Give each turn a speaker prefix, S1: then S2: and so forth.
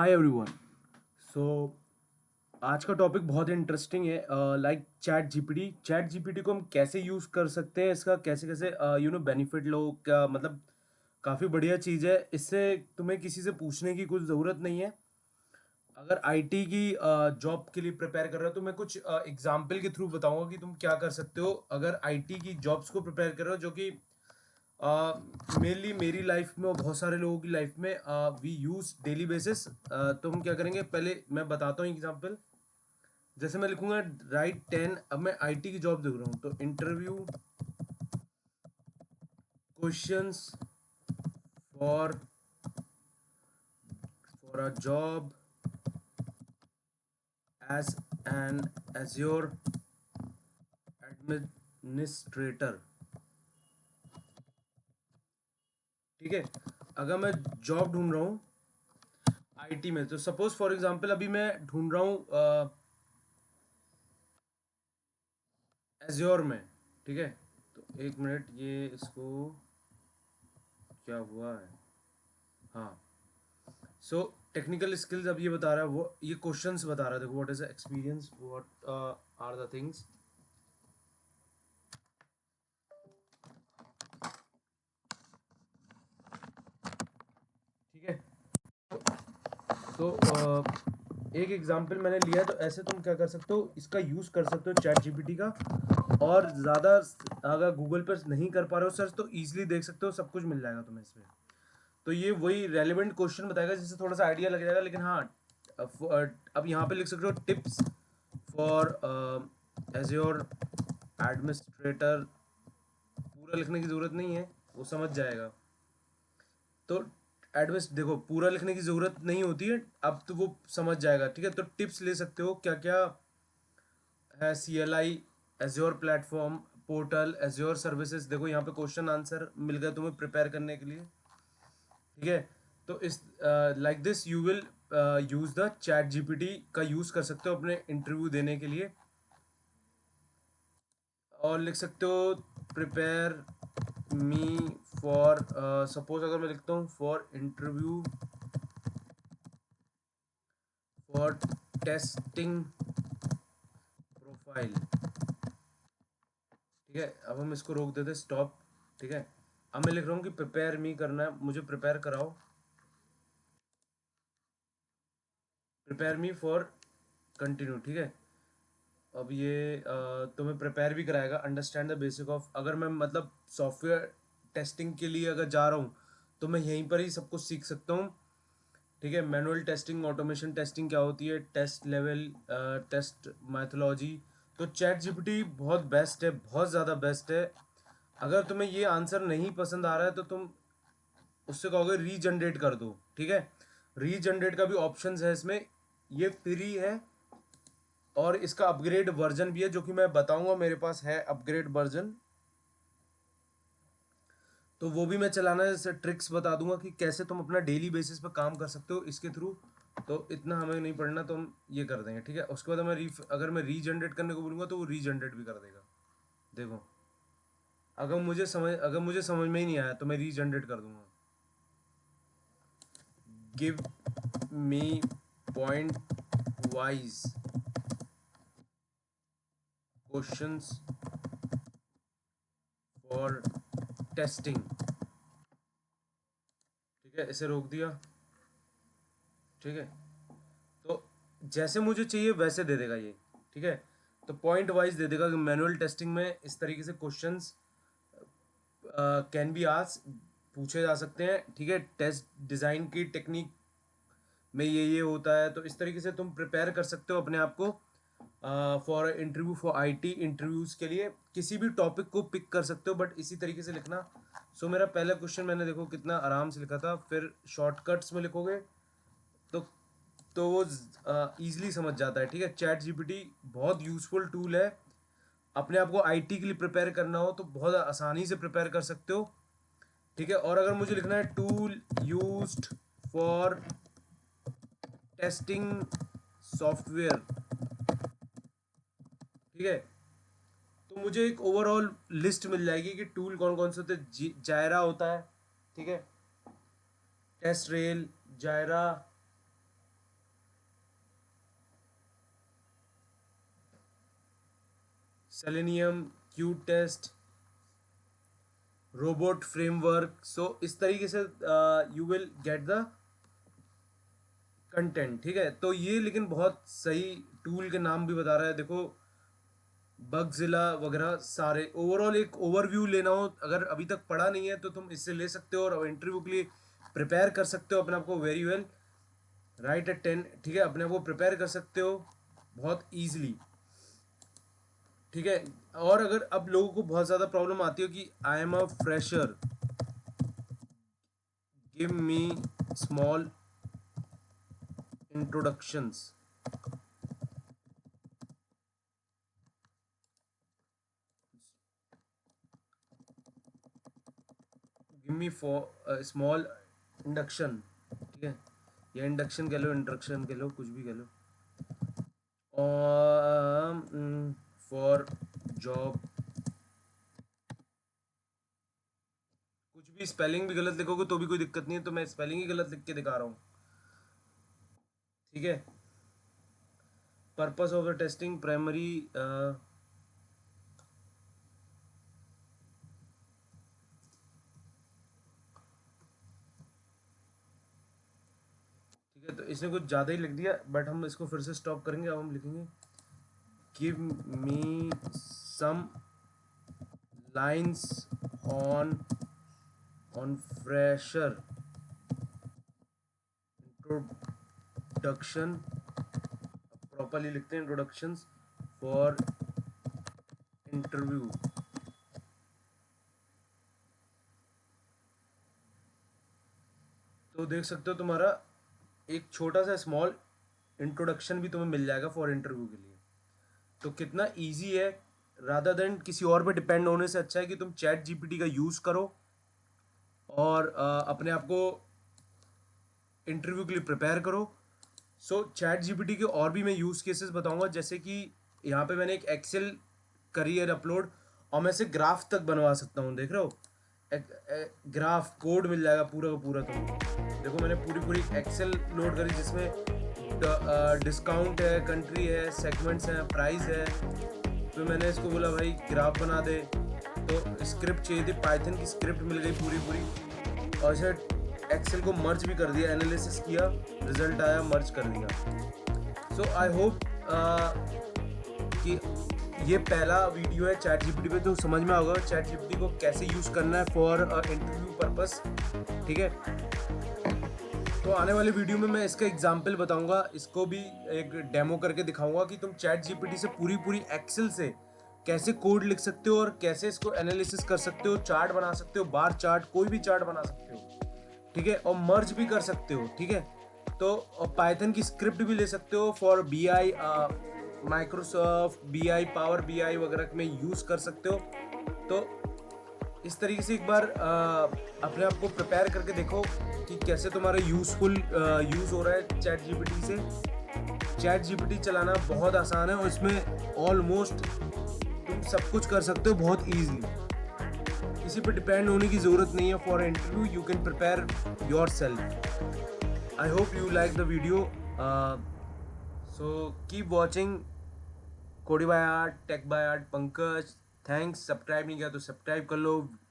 S1: Hi everyone. सो आज का topic बहुत इंटरेस्टिंग है। लाइक चैट जीपीटी को हम कैसे यूज़ कर सकते हैं, इसका कैसे कैसे बेनिफिट लो, क्या मतलब काफ़ी बढ़िया चीज़ है। इससे तुम्हें किसी से पूछने की कुछ ज़रूरत नहीं है। अगर आईटी की जॉब के लिए प्रिपेयर कर रहे हो तो मैं कुछ एग्जाम्पल के थ्रू बताऊंगा कि तुम क्या कर सकते हो अगर आईटी की जॉब्स को प्रिपेयर कर रहे हो, जो कि मेनली मेरी लाइफ में और बहुत सारे लोगों की लाइफ में वी यूज डेली बेसिस। तो हम क्या करेंगे, पहले मैं बताता हूँ एग्जांपल। जैसे मैं लिखूंगा राइट 10। अब मैं आईटी की जॉब देख रहा हूँ तो interview questions for for a job as an Azure administrator. ठीक है। अगर मैं जॉब ढूंढ रहा हूँ आईटी में, तो सपोज फॉर एग्जांपल अभी मैं ढूंढ रहा हूँ एज्योर में। ठीक है। तो एक मिनट, ये इसको क्या हुआ है। हाँ। सो टेक्निकल स्किल्स अब ये बता रहा है, वो ये क्वेश्चंस बता रहा है। देखो, what is experience, what are the things. ठीक है। तो एक एग्जांपल मैंने लिया, तो ऐसे तुम क्या कर सकते हो, इसका यूज कर सकते हो चैट जीपीटी का। और ज़्यादा अगर गूगल पर नहीं कर पा रहे हो सर्च, तो इजीली देख सकते हो, सब कुछ मिल जाएगा तुम्हें इसमें। तो ये वही रेलिवेंट क्वेश्चन बताएगा जिससे थोड़ा सा आइडिया लग जाएगा। लेकिन हाँ, अब यहाँ पे लिख सकते हो टिप्स फॉर एज्योर एडमिनिस्ट्रेटर। पूरा लिखने की ज़रूरत नहीं है, वो समझ जाएगा। तो एडमिस देखो, पूरा लिखने की ज़रूरत नहीं होती है, अब तो वो समझ जाएगा। ठीक है। तो टिप्स ले सकते हो क्या क्या है। CLI, azure platform, portal, azure services. देखो यहाँ पे क्वेश्चन आंसर मिल गया तुम्हें प्रिपेयर करने के लिए। ठीक है। तो इस like this you will use the chat GPT का यूज कर सकते हो अपने इंटरव्यू देने के लिए। और लिख सकते हो प्रिपेयर मी फॉर, सपोज अगर मैं लिखता हूँ for interview for testing profile. ठीक है। अब हम इसको रोक देते, स्टॉप। ठीक है। अब मैं लिख रहा हूँ कि प्रिपेयर मी करना है, मुझे प्रिपेयर कराओ, प्रिपेयर मी फॉर कंटिन्यू। ठीक है। अब ये तुम्हें प्रिपेयर भी कराएगा, अंडरस्टैंड द बेसिक ऑफ। अगर मैं मतलब सॉफ्टवेयर टेस्टिंग के लिए अगर जा रहा हूँ तो मैं यहीं पर ही सब कुछ सीख सकता हूँ। ठीक है। मैनुअल टेस्टिंग, ऑटोमेशन टेस्टिंग क्या होती है, टेस्ट लेवल, टेस्ट मैथोलॉजी। तो चैट जीपीटी बहुत बेस्ट है, बहुत ज़्यादा बेस्ट है। अगर तुम्हें ये आंसर नहीं पसंद आ रहा है तो तुम उससे कहोगे रीजनरेट कर दो। ठीक है। रीजनरेट का भी ऑप्शन है इसमें। ये फ्री है और इसका अपग्रेड वर्जन भी है, जो कि मैं बताऊंगा, मेरे पास है अपग्रेड वर्जन। तो वो भी मैं चलाना है, ट्रिक्स बता दूंगा कि कैसे तुम अपना डेली बेसिस पे काम कर सकते हो इसके थ्रू। तो इतना हमें नहीं पढ़ना, तो हम ये कर देंगे। ठीक है। उसके बाद अगर मैं रीजनरेट करने को बोलूंगा तो वो रीजनरेट भी कर देगा। देखो, अगर मुझे समझ में ही नहीं आया तो मैं रीजनरेट कर दूंगा। Give me point wise questions for testing. ठीक है। इसे रोक दिया। ठीक है। तो जैसे मुझे चाहिए वैसे दे देगा ये। ठीक है। तो पॉइंट वाइज दे देगा कि मैनुअल टेस्टिंग में इस तरीके से क्वेश्चंस कैन बी आस्क, पूछे जा सकते हैं। ठीक है। टेस्ट डिज़ाइन की टेक्निक में ये होता है। तो इस तरीके से तुम प्रिपेयर कर सकते हो अपने आप को for interview, for IT interviews के लिए। किसी भी टॉपिक को पिक कर सकते हो, बट इसी तरीके से लिखना। सो मेरा पहला क्वेश्चन मैंने देखो कितना आराम से लिखा था। फिर शॉर्टकट्स में लिखोगे तो वो ईजिली समझ जाता है। ठीक है। चैट जीपीटी बहुत यूजफुल टूल है। अपने आप को आईटी के लिए प्रिपेयर करना हो तो बहुत आसानी से प्रिपेयर कर सकते हो। ठीक है। और अगर मुझे लिखना है tool used for testing software. ठीक है। तो मुझे एक ओवरऑल लिस्ट मिल जाएगी कि टूल कौन कौन से होते हैं। जायरा होता है। ठीक है। Test rail, Jira, selenium, Q test, robot framework. So इस तरीके से you will get the content. ठीक है, तो ये लेकिन बहुत सही टूल के नाम भी बता रहा है, देखो बगजिला वगैरह सारे। ओवरऑल एक ओवरव्यू लेना हो, अगर अभी तक पढ़ा नहीं है तो तुम इससे ले सकते हो और इंटरव्यू के लिए प्रिपेयर कर सकते हो अपने आप को वेरी वेल। राइट एट 10, ठीक है, अपने आप को प्रिपेयर कर सकते हो बहुत ईजिली। ठीक है, और अगर अब लोगों को बहुत ज़्यादा प्रॉब्लम आती हो कि I am a fresher, give me small introductions. Give me for small induction. ठीक है, या इंडक्शन कह लो, इंट्रोडक्शन कह लो, कुछ भी कह लो। फॉर जॉब, कुछ भी स्पेलिंग भी गलत लिखोगे तो भी कोई दिक्कत नहीं है, तो मैं स्पेलिंग ही गलत लिख के दिखा रहा हूँ। ठीक है, purpose of the testing primary, ठीक है, तो इसने कुछ ज़्यादा ही लिख दिया, बट हम इसको फिर से स्टॉप करेंगे। अब हम लिखेंगे give me some lines on fresher introduction, properly लिखते हैं इंट्रोडक्शंस फॉर इंटरव्यू। तो देख सकते हो तुम्हारा एक छोटा सा स्मॉल इंट्रोडक्शन भी तुम्हें मिल जाएगा फॉर इंटरव्यू के लिए। तो कितना इजी है, रादर देन किसी और पे डिपेंड होने से अच्छा है कि तुम चैट जीपीटी का यूज़ करो और अपने आप को इंटरव्यू के लिए प्रिपेयर करो। सो चैट जीपीटी के और भी मैं यूज़ केसेस बताऊंगा, जैसे कि यहाँ पे मैंने एक एक्सेल करी है अपलोड, और मैं इसे ग्राफ तक बनवा सकता हूँ। देख रहे हो, ग्राफ कोड मिल जाएगा पूरा का पूरा तुमको। देखो मैंने पूरी पूरी एक्सेल लोड करी जिसमें डिस्काउंट है, कंट्री है, सेगमेंट्स हैं, प्राइस है। फिर मैंने इसको बोला भाई ग्राफ बना दे, तो स्क्रिप्ट चाहिए थी, पाइथन की स्क्रिप्ट मिल गई पूरी पूरी, और इसे एक्सेल को मर्ज भी कर दिया, एनालिसिस किया, रिजल्ट आया, मर्ज कर दिया। सो आई होप कि ये पहला वीडियो है चैट जीपीटी पे, तो समझ में होगा चैट जीपीटी को कैसे यूज़ करना है फॉर इंटरव्यू पर्पस। ठीक है, तो आने वाले वीडियो में मैं इसका एग्जाम्पल बताऊंगा, इसको भी एक डेमो करके दिखाऊंगा कि तुम चैट जीपीटी से पूरी पूरी एक्सेल से कैसे कोड लिख सकते हो और कैसे इसको एनालिसिस कर सकते हो, चार्ट बना सकते हो, बार चार्ट, कोई भी चार्ट बना सकते हो। ठीक है, और मर्ज भी कर सकते हो। ठीक है, तो पाइथन की स्क्रिप्ट भी ले सकते हो for B I, Microsoft B I, Power B I वगैरह में यूज़ कर सकते हो। तो इस तरीके से एक बार अपने आप को प्रिपेयर करके देखो कि कैसे तुम्हारा यूज़फुल यूज़ हो रहा है चैट जीपीटी से। चैट जीपीटी चलाना बहुत आसान है और इसमें ऑलमोस्ट तुम सब कुछ कर सकते हो बहुत ईजिली। किसी पे डिपेंड होने की ज़रूरत नहीं है for interview, you can prepare yourself. I hope you like the video, so keep watching Cody by art, tech by art, Pankaj. Thanks, subscribe नहीं किया तो सब्सक्राइब कर लो।